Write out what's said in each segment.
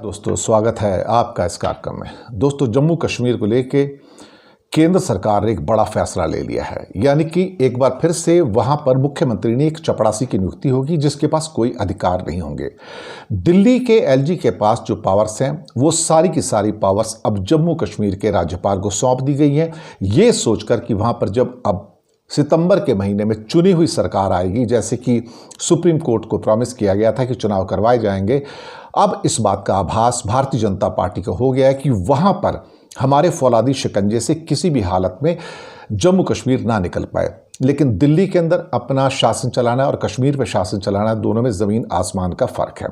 दोस्तों, स्वागत है आपका इस कार्यक्रम में। दोस्तों, जम्मू कश्मीर को लेके केंद्र सरकार ने एक बड़ा फैसला ले लिया है, यानी कि एक बार फिर से वहां पर मुख्यमंत्री ने एक चपरासी की नियुक्ति होगी जिसके पास कोई अधिकार नहीं होंगे। दिल्ली के एलजी के पास जो पावर्स हैं वो सारी की सारी पावर्स अब जम्मू कश्मीर के राज्यपाल को सौंप दी गई हैं, ये सोचकर कि वहां पर जब अब सितंबर के महीने में चुनी हुई सरकार आएगी, जैसे कि सुप्रीम कोर्ट को प्रॉमिस किया गया था कि चुनाव करवाए जाएंगे, अब इस बात का आभास भारतीय जनता पार्टी को हो गया है कि वहां पर हमारे फौलादी शिकंजे से किसी भी हालत में जम्मू कश्मीर ना निकल पाए। लेकिन दिल्ली के अंदर अपना शासन चलाना और कश्मीर पर शासन चलाना, दोनों में ज़मीन आसमान का फ़र्क है।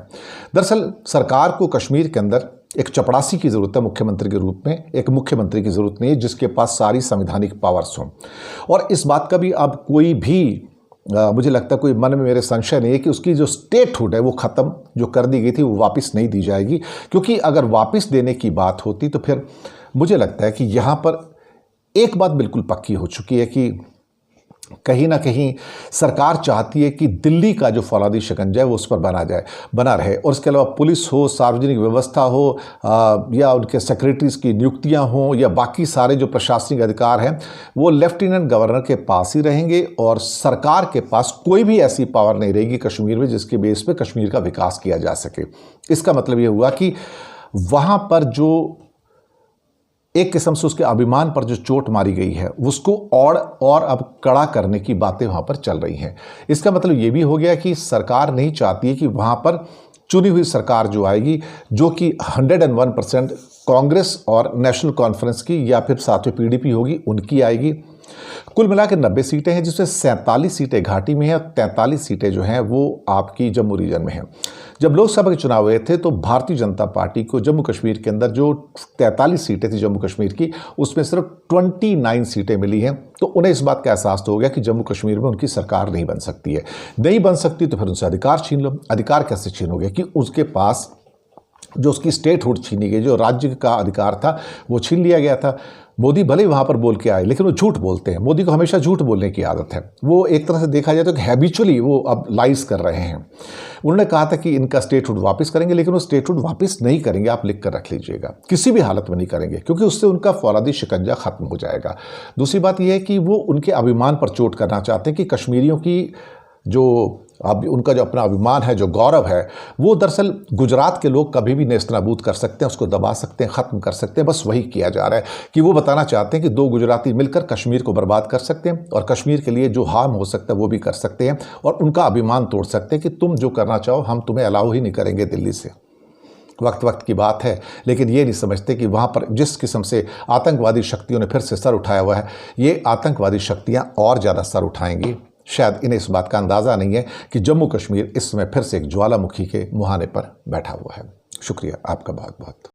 दरअसल सरकार को कश्मीर के अंदर एक चपरासी की ज़रूरत है मुख्यमंत्री के रूप में। एक मुख्यमंत्री की ज़रूरत नहीं है जिसके पास सारी संवैधानिक पावर्स हों। और इस बात का भी अब कोई भी मुझे लगता है कोई मन में मेरे संशय नहीं है कि उसकी जो स्टेटहुड है वो ख़त्म जो कर दी गई थी वो वापस नहीं दी जाएगी, क्योंकि अगर वापस देने की बात होती तो फिर मुझे लगता है कि यहाँ पर एक बात बिल्कुल पक्की हो चुकी है कि कहीं ना कहीं सरकार चाहती है कि दिल्ली का जो फौलादी शिकंजा है वो उस पर बना रहे, और इसके अलावा पुलिस हो, सार्वजनिक व्यवस्था हो, या उनके सेक्रेटरीज की नियुक्तियां हों, या बाकी सारे जो प्रशासनिक अधिकार हैं वो लेफ्टिनेंट गवर्नर के पास ही रहेंगे, और सरकार के पास कोई भी ऐसी पावर नहीं रहेगी कश्मीर में जिसके बेस पे कश्मीर का विकास किया जा सके। इसका मतलब ये हुआ कि वहाँ पर जो एक किस्म से उसके अभिमान पर जो चोट मारी गई है उसको और अब कड़ा करने की बातें वहाँ पर चल रही हैं। इसका मतलब ये भी हो गया कि सरकार नहीं चाहती है कि वहाँ पर चुनी हुई सरकार जो आएगी, जो कि 101% कांग्रेस और नेशनल कॉन्फ्रेंस की या फिर साथ में पीडीपी होगी, उनकी आएगी। कुल मिलाकर 90 सीटें हैं, जिसमें 47 सीटें घाटी में हैं और 43 सीटें जो हैं वो आपकी जम्मू रीजन में हैं। जब लोकसभा के चुनाव हुए थे तो भारतीय जनता पार्टी को जम्मू कश्मीर के अंदर जो 43 सीटें थी जम्मू कश्मीर की, उसमें सिर्फ 29 सीटें मिली हैं। तो उन्हें इस बात का एहसास तो हो गया कि जम्मू कश्मीर में उनकी सरकार नहीं बन सकती है। नहीं बन सकती तो फिर उनसे अधिकार छीन लो। अधिकार कैसे छीनोगे कि उसके पास जो उसकी स्टेटहुड छीनी गई, जो राज्य का अधिकार था वो छीन लिया गया था। मोदी भले ही वहाँ पर बोल के आए, लेकिन वो झूठ बोलते हैं। मोदी को हमेशा झूठ बोलने की आदत है। वो एक तरह से देखा जाए तो हैबिचुअली वो अब लाइज कर रहे हैं। उन्होंने कहा था कि इनका स्टेटहुड वापस करेंगे, लेकिन वो स्टेटहुड वापस नहीं करेंगे, आप लिख कर रख लीजिएगा, किसी भी हालत में नहीं करेंगे, क्योंकि उससे उनका फौलादी शिकंजा खत्म हो जाएगा। दूसरी बात यह है कि वो उनके अभिमान पर चोट करना चाहते हैं कि कश्मीरियों की जो अब उनका जो अपना अभिमान है, जो गौरव है, वो दरअसल गुजरात के लोग कभी भी नेस्तनाबूद कर सकते हैं, उसको दबा सकते हैं, ख़त्म कर सकते हैं। बस वही किया जा रहा है कि वो बताना चाहते हैं कि दो गुजराती मिलकर कश्मीर को बर्बाद कर सकते हैं और कश्मीर के लिए जो हार्म हो सकता है वो भी कर सकते हैं, और उनका अभिमान तोड़ सकते हैं कि तुम जो करना चाहो हम तुम्हें अलाउ ही नहीं करेंगे दिल्ली से। वक्त की बात है, लेकिन ये नहीं समझते कि वहाँ पर जिस किस्म से आतंकवादी शक्तियों ने फिर से सर उठाया हुआ है, ये आतंकवादी शक्तियाँ और ज़्यादा सर उठाएंगी। शायद इन्हें इस बात का अंदाज़ा नहीं है कि जम्मू कश्मीर इस समय फिर से एक ज्वालामुखी के मुहाने पर बैठा हुआ है। शुक्रिया आपका बहुत बहुत।